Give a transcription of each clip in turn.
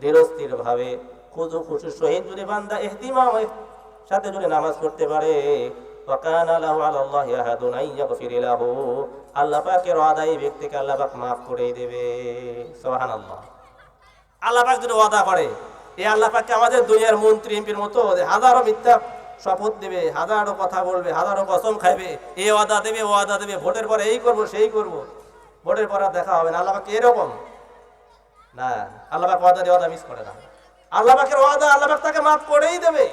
ধীরস্থির ভাবে খুজু খুশু সহিত যদি বান্দা ইহতিমামের সাথে যদি নামাজ পড়তে পারে, ওয়াকানা লাহু আলাল্লাহি আহাদুন আইয়াগফির লাহু, আল্লাহ পাকের ওয়াদা এই ব্যক্তিকে আল্লাহ পাক মাফ করে দেবে। সুবহানাল্লাহ। আল্লাহ পাক যদি ওয়াদা করে, এই আল্লাহ পাককে আমাদের দুনিয়ার মন্ত্রী এমপির মতো হাজারো মিথ্যা শপথ দেবে, হাজারো কথা বলবে, হাজারো কসম খাইবে, এই ওয়াদা দেবে ওয়াদা দেবে, ভোটের পরে এই করব সেই করব, ভোটের পর আর দেখা হবে না। আল্লাহ পাক এরকম না, আল্লাহ পাক ওয়াদা দিয়ে ওয়াদা মিস করে না। আল্লাহ পাকের ওয়াদা, আল্লাহ পাক তাকে মাফ করেই দেবে।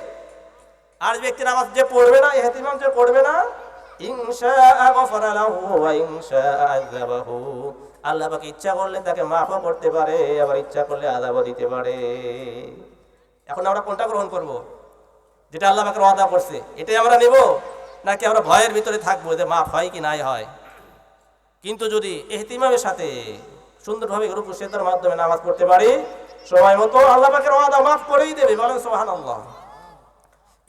আর ব্যক্তি নামাজ যে পড়বে না, ইহতিমাম যে পড়বে না, ইনশাআ গফারা লাহু ওয়া ইনশাআ আযাবাহু, আল্লাহ পাক ইচ্ছা করলে তাকে মাফও করতে পারে, আবার ইচ্ছা করলে আযাবও দিতে পারে। এখন আমরা কোনটা গ্রহণ করব? যেটা আল্লাহ পাকের ওয়াদা করছে এটাই আমরা নেব, নাকি আমরা ভয়ের ভিতরে থাকবো যে মাফ হয় কি নাই হয়? কিন্তু যদি ইহতিমামের সাথে সুন্দরভাবে রুকু সিজদার মাধ্যমে নামাজ পড়তে পারি, সময় মতো আল্লাহ পাকের ওয়াদা মাফ করেই দেবে। বলেন সুবহানাল্লাহ।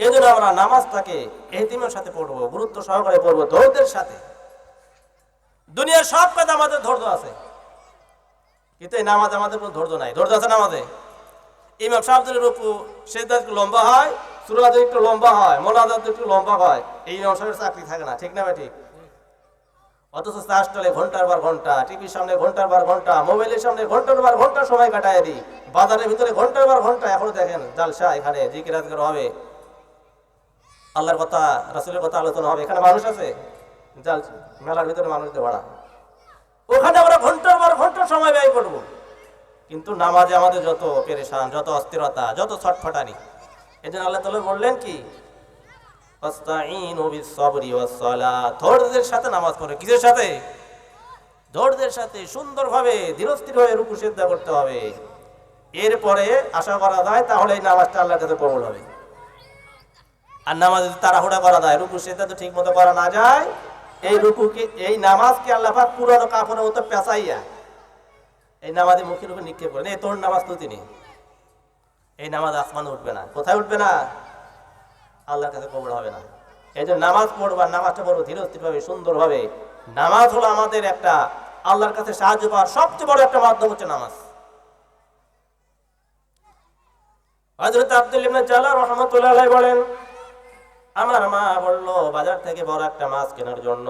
এই জন্য আমরা নামাজটাকে ইহতিমামের সাথে পড়বো, গুরুত্ব সহকারে পড়বো, ধৈর্যের সাথে। দুনিয়ার সব কাজ আমাদের ধৈর্য আছে, কিন্তু এই নামাজ আমাদের কোনো ধৈর্য নাই। ধৈর্য আছে নামাজে? ইমাম সাহেব যদি রুকু সিজদা একটু লম্বা হয়, সূরা একটু লম্বা হয়, মোনাজাত একটু লম্বা হয়, এই ইমাম সাহেবের চাকরি থাকে না, ঠিক না ভাই? ঠিক। অথচ চাষ চলে ঘন্টার পর ঘন্টা, টিভির সামনে ঘন্টার পর ঘন্টা, মোবাইলের সামনে ঘন্টার পর ঘন্টা সময় কাটায় দিই, বাজারের ভিতরে ঘন্টার পর ঘন্টা। এখনো দেখেন জালসা, এখানে জিকির আজকার হবে, আল্লাহর কথা রাসূলের কথা আলোচনা হবে, এখানে মানুষ আছে? জাল মেলার ভিতরে মানুষদের ভাড়া, ওখানে আমরা ঘন্টার পর ঘন্টা সময় ব্যয় করব। কিন্তু নামাজে আমাদের যত পেরেশান, যত অস্থিরতা, যত ছটফটানি। এই জন্য আল্লাহ তাআলা বললেন কি, আস্তাঈনু বিস-সাবরি ওয়াস-সালাত, ধৈর্যের সাথে নামাজ পড়ো। কিসের সাথে? ধৈর্যের সাথে, সুন্দরভাবে ধীরস্থিরভাবে রুকু সিজদা করতে হবে। এরপরে আশা করা যায় তাহলে এই নামাজটা আল্লাহর কাছে কবুল হবে। আর নামাজ যদি তাড়াহুড়া করা যায়, রুকু সিজদা তো ঠিক মতো করা না যায়, এই রুকুকে, এই নামাজকে আল্লাহ পাক পুরনো কাপড়ের মতো পেঁচাইয়া এই নামাজে মুখের উপর নিক্ষেপ করেন, এই তোর নামাজ তো তিনি, এই নামাজ আসমানে উঠবে না। কোথায় উঠবে না? আল্লাহর কাছে কবুল হবে না। এই জন্য নামাজ পড়বা, নামাজটা পড়বো ধীরস্থিরভাবে, সুন্দরভাবে। নামাজ হলো আমাদের একটা আল্লাহর কাছে সাহায্য পাওয়ার সবচেয়ে বড় একটা মাধ্যম হচ্ছে নামাজ। হযরত আব্দুল্লাহ ইবনে জালাল রাহমাতুল্লাহি আলাইহি বলেন, আমার মা বলল বাজার থেকে বড় একটা মাছ কেনার জন্য।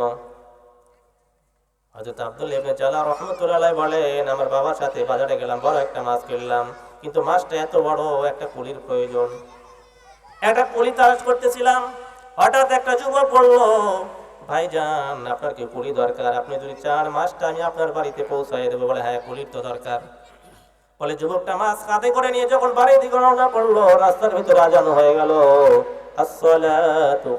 হযরত আব্দুল্লাহ ইবনে জালাল রাহমাতুল্লাহি আলাইহি বলেন, আমার বাবার সাথে বাজারে গেলাম, বড় একটা মাছ কিনলাম, কিন্তু মাছটা এত বড়, একটা কুলির প্রয়োজন। একটা কুলি তালাশ করতেছিলাম, হঠাৎ একটা যুবক বলল, ভাইজান আপনার কি কুলি দরকার? আপনি যদি চান মাছটা আমি আপনার বাড়িতে পৌঁছায় দেবো। বলে হ্যাঁ, কুলির তো দরকার। বলে যুবকটা মাছ কাঁধে করে নিয়ে যখন বাড়ির দিকে রওনা করলো, রাস্তার ভিতরে আজান হয়ে গেল, আসসালাতু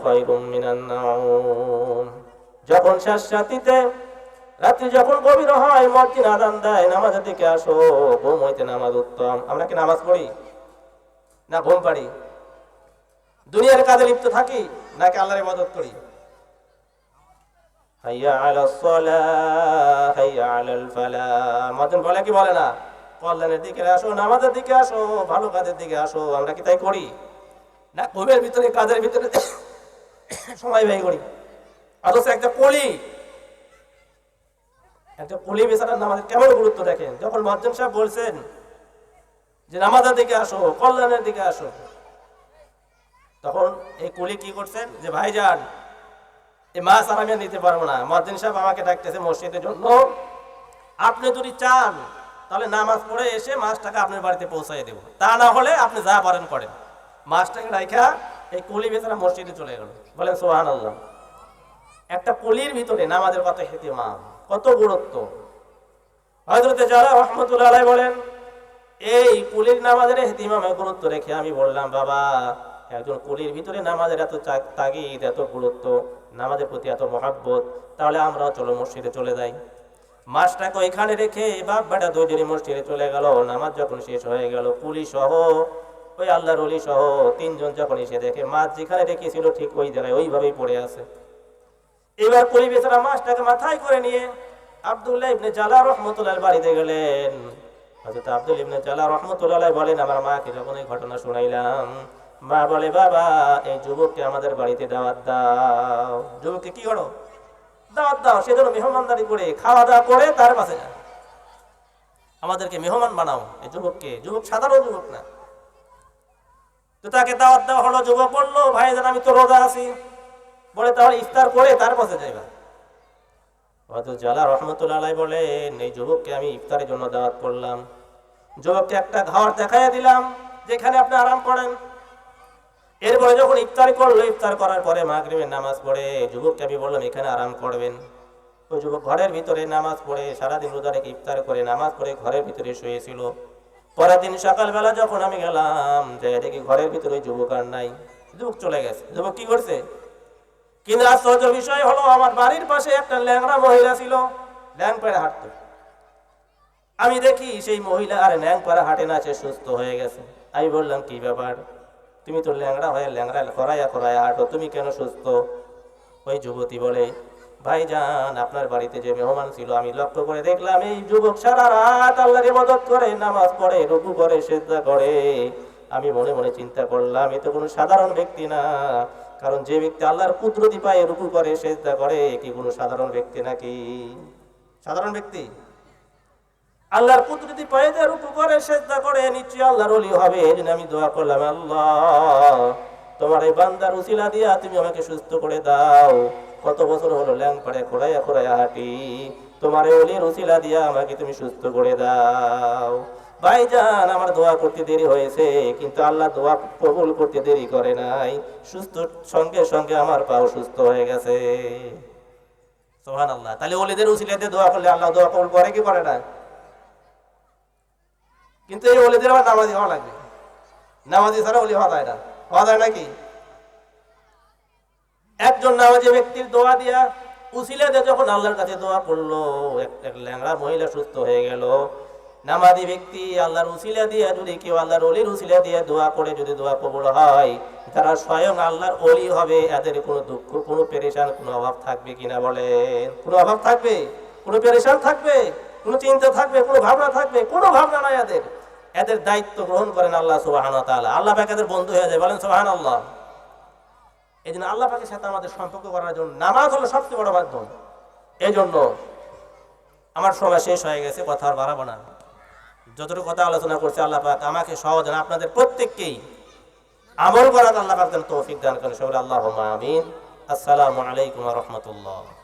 খায়রুম মিনান নাওম। যখন শেষ রাত্রিতে, রাত্রি যখন গভীর হয়, মুয়াজ্জিন আযান দেয়, নামাজের দিকে আসো, ঘুম হইতে নামাজ উত্তম। আমরা কি নামাজ পড়ি না ঘুম পাড়ি? দুনিয়ার কাজে লিপ্ত থাকি নাকি আল্লাহর ইবাদত করি? হাইয়া আলাস সালাহ হাইয়া আলাল ফালাহ, মুয়াজ্জিন বলে কি বলে না? কল্যাণের দিকে আসো, নামাজের দিকে আসো, ভালো কাজের দিকে আসো। আমরা কি তাই করি না? ঘুমের ভিতরে, কাজের ভিতরে সময় ব্যয় করি। অথচ একটা কুলি বেচারার নামাজের কেমন গুরুত্ব দেখেন। যখন মুয়াজ্জিন সাহেব বলছেন যে নামাজের দিকে আসো, কল্যাণের দিকে আসো, তখন এই কুলি কি করছেন যে ভাইজান এই মাছ আর আমি নিতে পারবো না, মুয়াজ্জিন সাহেব আমাকে ডাকতেছে মসজিদের জন্য, আপনি যদি চান তাহলে নামাজ পড়ে এসে মাছটাকে আপনার বাড়িতে পৌঁছাই দেবো, তা না হলে আপনি যা পারেন করেন। মাছটাকে রাইখা এই কুলি বেচারা মসজিদে চলে গেল। বলেন সুবহানাল্লাহ। একটা কুলির ভিতরে নামাজের কত ইহতিমাম, কত গুরুত্ব। হযরত জালাল রাহমাতুল্লাহি আলাইহি বলেন, এই কুলির নামাজের ইহতিমামের গুরুত্ব রেখে আমি বললাম, বাবা একজন কুলির ভিতরে নামাজের এত তাগিদ, এত গুরুত্ব, নামাজের প্রতি এত মহাব্বত, তাহলে আমরাও চলো মসজিদে চলে যাই। মাছটাকে ওইখানে রেখে বাপ বেটা দুইজনই মসজিদে চলে গেল। নামাজ যখন শেষ হয়ে গেল, কুলি সহ ওই আল্লাহর ওলি সহ তিনজন যখন এসে দেখে মাছ যেখানে রেখেছিল ঠিক ওই জায়গায় ওইভাবেই পড়ে আছে। এবার কুলি বেচারা মাছটাকে মাথায় করে নিয়ে আব্দুল্লাহ ইবনে জালাল রাহমাতুল্লাহির বাড়িতে গেলেন। হযরত আব্দুল্লাহ ইবনে জালাল রাহমাতুল্লাহি বলেন, আমার মাকে যখন এই ঘটনা শুনাইলাম, মা বলে, বাবা এই যুবককে আমাদের বাড়িতে দাওয়াত দাও। যুবককে কি করো? দাওয়াত দাও, সেজন্য মেহমানদারি করে খাওয়া দাওয়া করে তার পাশে যায়। আমাদেরকে মেহমান বানাও এই যুবককে, যুবক সাধারণ যুবক না। তো তাকে দাওয়াত দেওয়া হলো, যুবক বললো ভাইজান আমি তো রোজা আছি, বলে তাহলে ইফতার করে তার পাশে যাইবা। হযরত জালাল রাহমাতুল্লাহ আলাইহি বলেন এই যুবককে আমি ইফতারের জন্য দাওয়াত করলাম, যুবককে একটা ঘর দেখাইয়া দিলাম যেখানে আপনি আরাম করেন। এরপরে যখন ইফতার করলো, ইফতার করার পরে মাগরিবের নামাজ পড়ে যুবককে আমি বললাম এখানে আরাম করবেন। ওই যুবক ঘরের ভিতরে নামাজ পড়ে সারাদিন রোজা রেখে ইফতার করে নামাজ পড়ে ঘরের ভিতরে শুয়েছিল। পরের দিন সকালবেলা যখন আমি গেলাম যে দেখি ঘরের ভিতরে ওই যুবক আর নাই, যুবক চলে গেছে। যুবক কি করছে? কিন্তু আশ্চর্য বিষয় হলো আমার বাড়ির পাশে একটা ল্যাংড়া মহিলা ছিল, ল্যাং পাড়ে হাঁটতো। আমি দেখি সেই মহিলা আর ল্যাং পাড়ে হাঁটে না, সে সুস্থ হয়ে গেছে। আমি বললাম কি ব্যাপার, তুমি তো ল্যাংড়া হয়ে ল্যাংড়া করাইয়া করাইয়া হাঁটো, তুমি কেন সুস্থ? ওই যুবতী বলে ভাইজান আপনার বাড়িতে যে মেহমান ছিল আমি লক্ষ্য করে দেখলাম এই যুবক সারা রাত আল্লাহর ইবাদত করে, নামাজ পড়ে, রুকু করে, সিজদা করে। আমি মনে মনে চিন্তা করলাম এ তো কোনো সাধারণ ব্যক্তি না, কারণ যে ব্যক্তি আল্লাহর কুদরতি পায়ে রুকু করে, সিজদা করে, কি কোনো সাধারণ ব্যক্তি নাকি? সাধারণ ব্যক্তি? আল্লাহর কুদরতি পায়ে যে রুকু করে, সিজদা করে, নিশ্চয়ই আল্লাহর ওলি হবে। এই জন্য আমি দোয়া করলাম আল্লাহ তোমার এই বান্দার উসিলা দিয়া তুমি আমাকে সুস্থ করে দাও। কত বছর হলো ল্যাং পাড়ে খোড়াইয়া খোড়াইয়া হাঁটি, তোমার এই ওলির উসিলা দিয়া আমাকে তুমি সুস্থ করে দাও। ভাইজান আমার দোয়া করতে দেরি হয়েছে, কিন্তু আল্লাহ দোয়া কবুল করতে দেরি করে নাই, সুস্থ সঙ্গে সঙ্গে আমার পাও সুস্থ হয়ে গেছে। সুবহানাল্লাহ। তাহলে ওলিদের উসিলা দিয়ে দোয়া করলে আল্লাহ দোয়া কবুল করে কি করে না? কিন্তু এই ওলিদের আবার নামাজি হওয়া লাগবে, নামাজি ছাড়া ওলি হওয়া যায় না। হওয়া যায় নাকি? একজন নামাজি ব্যক্তির দোয়া দিয়া উসিলা দিয়ে যখন আল্লাহর কাছে দোয়া করলো, এক ল্যাংড়া মহিলা সুস্থ হয়ে গেল। নামাজি ব্যক্তি আল্লাহর উসিলা দিয়া যদি কেউ আল্লাহর ওলির উসিলা দিয়ে দোয়া করে যদি দোয়া কবুল হয়, তারা স্বয়ং আল্লাহর ওলি হবে। এদের কোনো দুঃখ, কোনো পেরেশান, কোনো অভাব থাকবে কিনা বলেন? কোনো অভাব থাকবে? কোনো পেরেশান থাকবে? কোনো চিন্তা থাকবে? কোনো ভাবনা থাকবে? কোনো ভাবনা নাই এদের। এদের দায়িত্ব গ্রহণ করেন আল্লাহ সুবহানাহু ওয়া তাআলা। আল্লাহ পাক এদের বন্ধু হয়ে যায়, বলেন সুবহানাল্লাহ। এই জন্য আল্লাহ পাকের সাথে আমাদের সম্পর্ক করার জন্য নামাজ হলো সবচেয়ে বড় মাধ্যম। এই জন্য আমার সময় শেষ হয়ে গেছে, কথা আর বাড়াবো না। যতটুকু কথা আলোচনা করছে আল্লাহ পাক আমাকে সহজ না আপনাদের প্রত্যেককেই আমল করার আল্লাহ পাক যেন তৌফিক দান করেন। সকলে আল্লাহুম্মা আমিন। আসসালামু আলাইকুম ওয়া রাহমাতুল্লাহ।